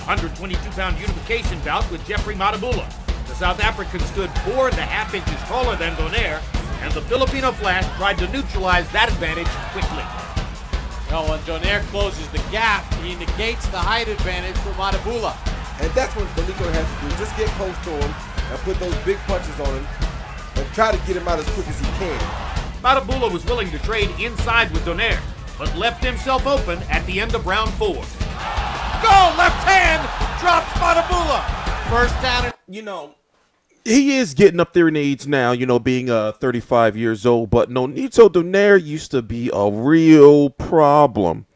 122-pound unification bout with Jeffrey Matabula. The South African stood 4.5 inches taller than Donaire, and the Filipino Flash tried to neutralize that advantage quickly. Well, when Donaire closes the gap, he negates the height advantage for Matabula. And that's what Nonito has to do. Just get close to him and put those big punches on him and try to get him out as quick as he can. Matabula was willing to trade inside with Donaire, but left himself open at the end of round 4. Go! Left hand! Drops Matabula! First down. You know, he is getting up there in age now, you know, being 35 years old, but Nonito Donaire used to be a real problem.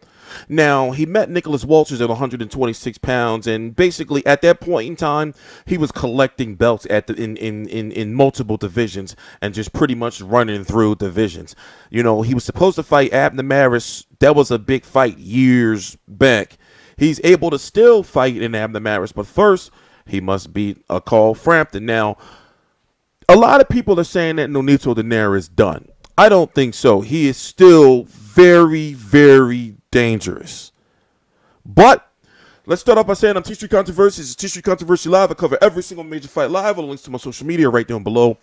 Now, he met Nicholas Walters at 126 pounds, and basically at that point in time, he was collecting belts at the in multiple divisions and just pretty much running through divisions. You know, he was supposed to fight Abner Maris. That was a big fight years back. He's able to still fight in Abner Maris, but first, he must beat Carl Frampton. Now, a lot of people are saying that Nonito Donaire is done. I don't think so. He is still very, very dangerous. But let's start off by saying I'm TstreeT Controversies. It's TstreeT Controversy Live. I cover every single major fight live. All the links to my social media right down below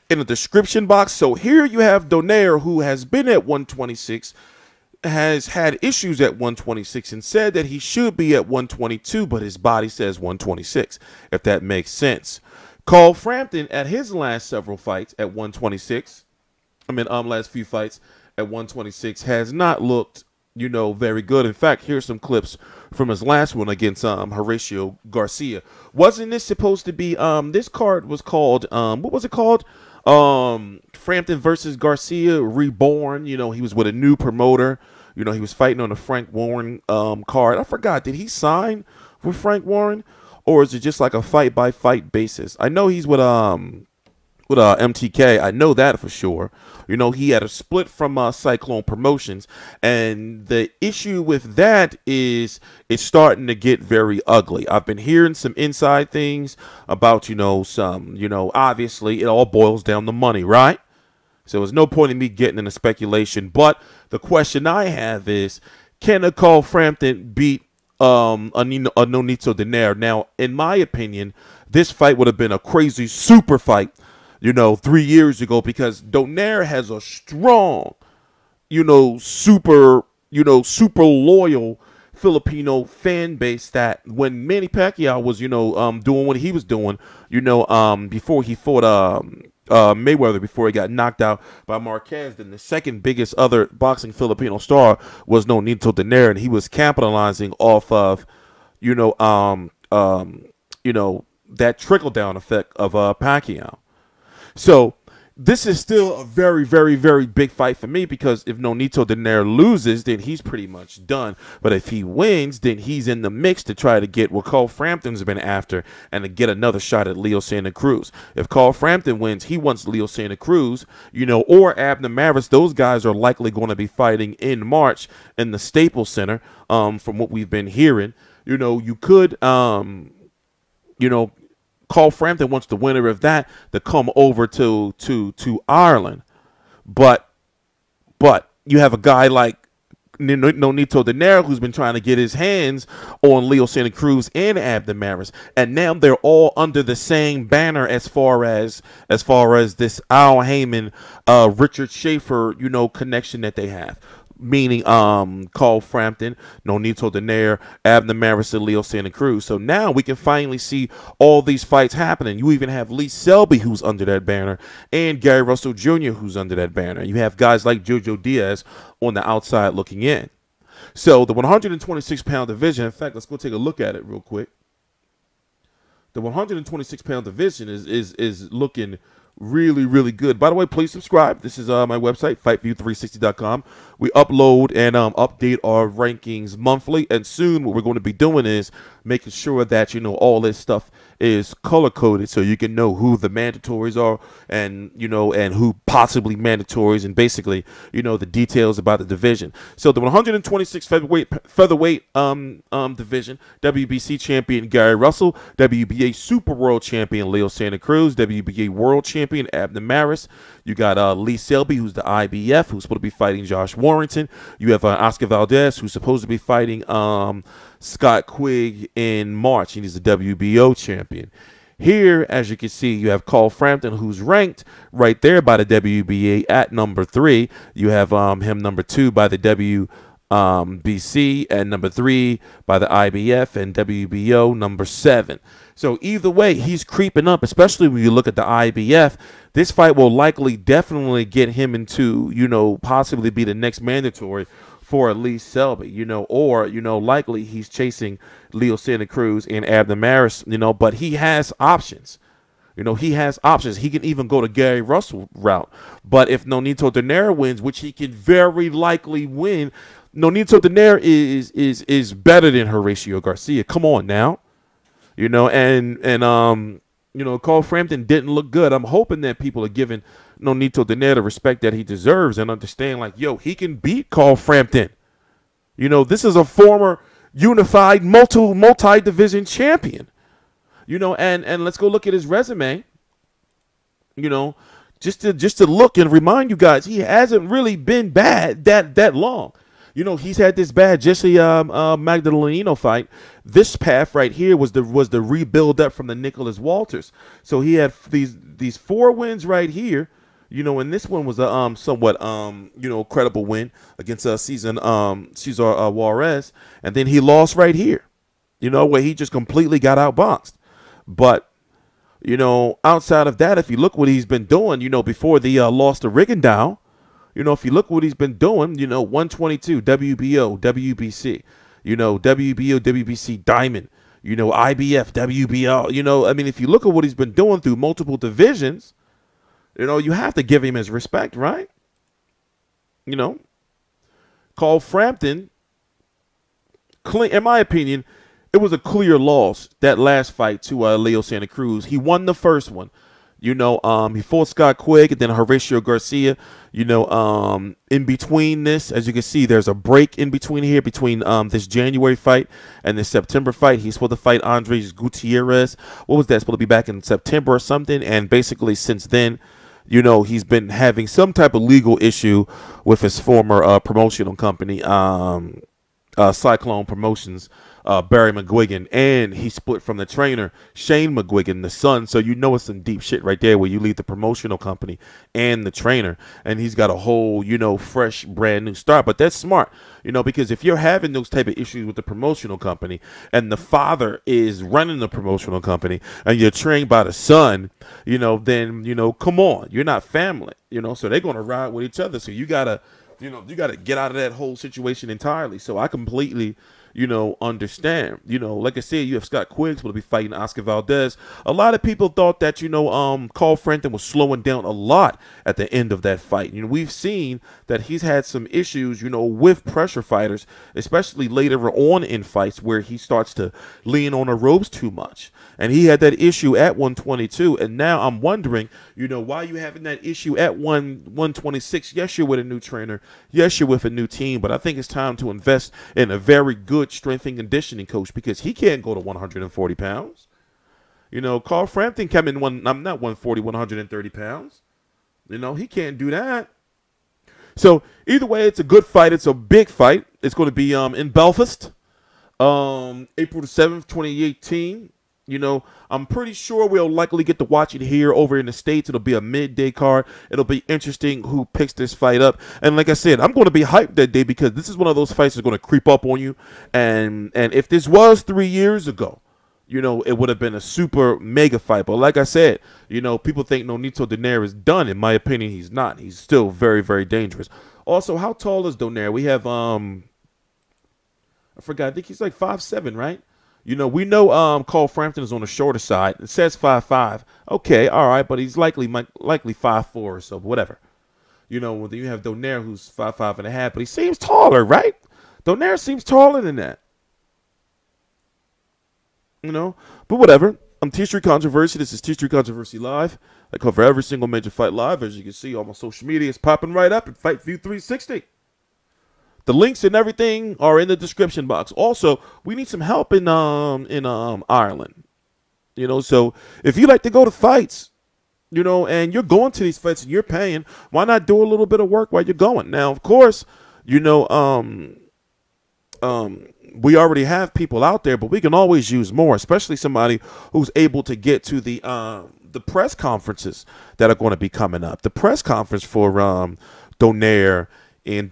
in the description box. So here you have Donaire, who has been at 126, has had issues at 126 and said that he should be at 122, but his body says 126, if that makes sense. Carl Frampton at his last several fights at 126, last few fights at 126 has not looked, you know, very good. In fact, here's some clips from his last one against Horacio Garcia. Wasn't this supposed to be, this card was called, what was it called? Frampton versus Garcia Reborn. You know, he was with a new promoter. You know, he was fighting on a Frank Warren card. I forgot, did he sign with Frank Warren, or is it just like a fight by fight basis? I know he's with MTK. I know that for sure. You know, he had a split from Cyclone Promotions, and the issue with that is it's starting to get very ugly. I've been hearing some inside things about, you know, obviously it all boils down to money, right? So there's no point in me getting into speculation, but the question I have is, can a Carl Frampton beat a Nonito Donaire? Now, in my opinion, this fight would have been a crazy super fight, you know, 3 years ago, because Donaire has a strong, super loyal Filipino fan base that when Manny Pacquiao was, doing what he was doing, before he fought Mayweather, before he got knocked out by Marquez, then the second biggest other boxing Filipino star was Nonito Donaire, and he was capitalizing off of, that trickle-down effect of Pacquiao. So this is still a very, very, very big fight for me, because if Nonito Donaire loses, then he's pretty much done. But if he wins, then he's in the mix to try to get what Carl Frampton's been after and to get another shot at Leo Santa Cruz. If Carl Frampton wins, he wants Leo Santa Cruz, or Abner Maris. Those guys are likely going to be fighting in March in the Staples Center, from what we've been hearing. You could, Carl Frampton wants the winner of that to come over to Ireland, but you have a guy like Nonito Donaire who's been trying to get his hands on Leo Santa Cruz and Abner Maris, and now they're all under the same banner as far as this Al Heyman, Richard Schaefer, connection that they have. Meaning Carl Frampton, Nonito Donaire, Abner Maris, and Leo Santa Cruz. So now we can finally see all these fights happening. You even have Lee Selby, who's under that banner, and Gary Russell Jr., who's under that banner. You have guys like Jojo Diaz on the outside looking in. So the 126-pound division, in fact, let's go take a look at it real quick. The 126-pound division is looking really, really good. By the way, please subscribe. This is my website, FightView360.com. We upload and update our rankings monthly, and soon what we're going to be doing is making sure that all this stuff is color coded, so you can know who the mandatories are, and and who possibly mandatories, and basically the details about the division. So the 126 featherweight division: WBC champion Gary Russell, WBA Super World champion Leo Santa Cruz, WBA World champion Abner Maris. You got Lee Selby, who's the IBF, who's supposed to be fighting Josh Warrington. You have Oscar Valdez, who's supposed to be fighting Scott Quigg in March, and he's the WBO champion. Here, as you can see, you have Carl Frampton, who's ranked right there by the WBA at number 3. You have him number 2 by the WBC, and number 3 by the IBF, and WBO number 7. So either way, he's creeping up, especially when you look at the IBF. This fight will likely definitely get him into, possibly be the next mandatory for Lee Selby, or, likely he's chasing Leo Santa Cruz and Abner Maris, but he has options. He has options. He can even go to Gary Russell route. But if Nonito Donaire wins, which he can very likely win, Nonito Donaire is better than Horacio Garcia. Come on now. Carl Frampton didn't look good. I'm hoping that people are giving Nonito Donaire the respect that he deserves and understand, like, he can beat Carl Frampton. This is a former unified multi-division champion. And let's go look at his resume. Just to look and remind you guys, he hasn't really been bad that long. He's had this bad Jesse Magdaleno fight. This path right here was the rebuild up from the Nicholas Walters. So he had these 4 wins right here. And this one was a somewhat credible win against Cesar Juarez, and then he lost right here. Where he just completely got outboxed. But outside of that, if you look what he's been doing, before the loss to Rigondeaux. If you look what he's been doing, 122, WBO, WBC, WBO, WBC Diamond, IBF, WBO, if you look at what he's been doing through multiple divisions, you have to give him his respect, right? Carl Frampton, in my opinion, it was a clear loss, that last fight to Leo Santa Cruz. He won the first one. He fought Scott Quigg and then Horacio Garcia. In between this, as you can see, there's a break in between here, between this January fight and this September fight. He's supposed to fight Andres Gutierrez. What was that? Supposed to be back in September or something. And basically since then, he's been having some type of legal issue with his former promotional company, Cyclone Promotions. Barry McGuigan, and he split from the trainer Shane McGuigan, the son. So it's some deep shit right there, where you leave the promotional company and the trainer, and he's got a whole fresh brand new start. But that's smart, because if you're having those type of issues with the promotional company and the father is running the promotional company and you're trained by the son, then come on, you're not family, so they're gonna ride with each other. So you gotta get out of that whole situation entirely. So I completely understand. Like I said, you have Scott Quigg will be fighting Oscar Valdez. A lot of people thought that, Carl Frampton was slowing down a lot at the end of that fight. We've seen that he's had some issues, with pressure fighters, especially later on in fights where he starts to lean on the ropes too much. And he had that issue at 122. And now I'm wondering, why you having that issue at 126? Yes, you're with a new trainer. Yes, you're with a new team. But I think it's time to invest in a very good strength and conditioning coach, because he can't go to 140 pounds. Carl Frampton came in not 140, 130 pounds. He can't do that. So either way, it's a good fight. It's a big fight. It's going to be in Belfast, April the 7th, 2018. I'm pretty sure we'll likely get to watch it here over in the States. It'll be a midday card. It'll be interesting who picks this fight up. And like I said, I'm going to be hyped that day, because this is one of those fights that's going to creep up on you. And if this was 3 years ago, it would have been a super mega fight. But like I said, people think Nonito Donaire is done. In my opinion, he's not. He's still very, very dangerous. Also, how tall is Donaire? We have, I forgot, I think he's like 5'7", right? We know Carl Frampton is on the shorter side. It says 5'5". Okay, all right, but he's likely 5'4" or so, whatever. Then you have Donaire, who's 5'5.5", but he seems taller, right? Donaire seems taller than that. But whatever. I'm TstreeT Controversy. This is TstreeT Controversy Live. I cover every single major fight live. As you can see, all my social media is popping right up at Fight View 360. The links and everything are in the description box. Also, we need some help in Ireland. So if you like to go to fights, and you're going to these fights and you're paying, why not do a little bit of work while you're going? Now, of course, we already have people out there, but we can always use more, especially somebody who's able to get to the press conferences that are going to be coming up. The press conference for Donaire and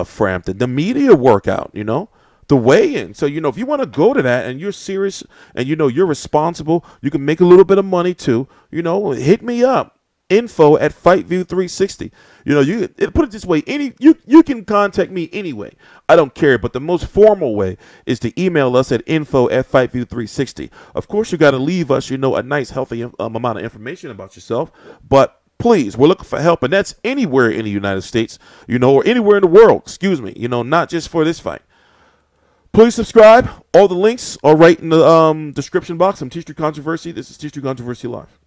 Frampton, the media workout, the weigh-in. So, if you want to go to that and you're serious and you're responsible, you can make a little bit of money too, hit me up. info@FightView360. You put it this way, you can contact me anyway. I don't care, but the most formal way is to email us at info@FightView360. Of course, you got to leave us, a nice, healthy amount of information about yourself, but please, we're looking for help, and that's anywhere in the United States, or anywhere in the world, excuse me, not just for this fight. Please subscribe. All the links are right in the description box. I'm TstreeT Controversy. This is TstreeT Controversy Live.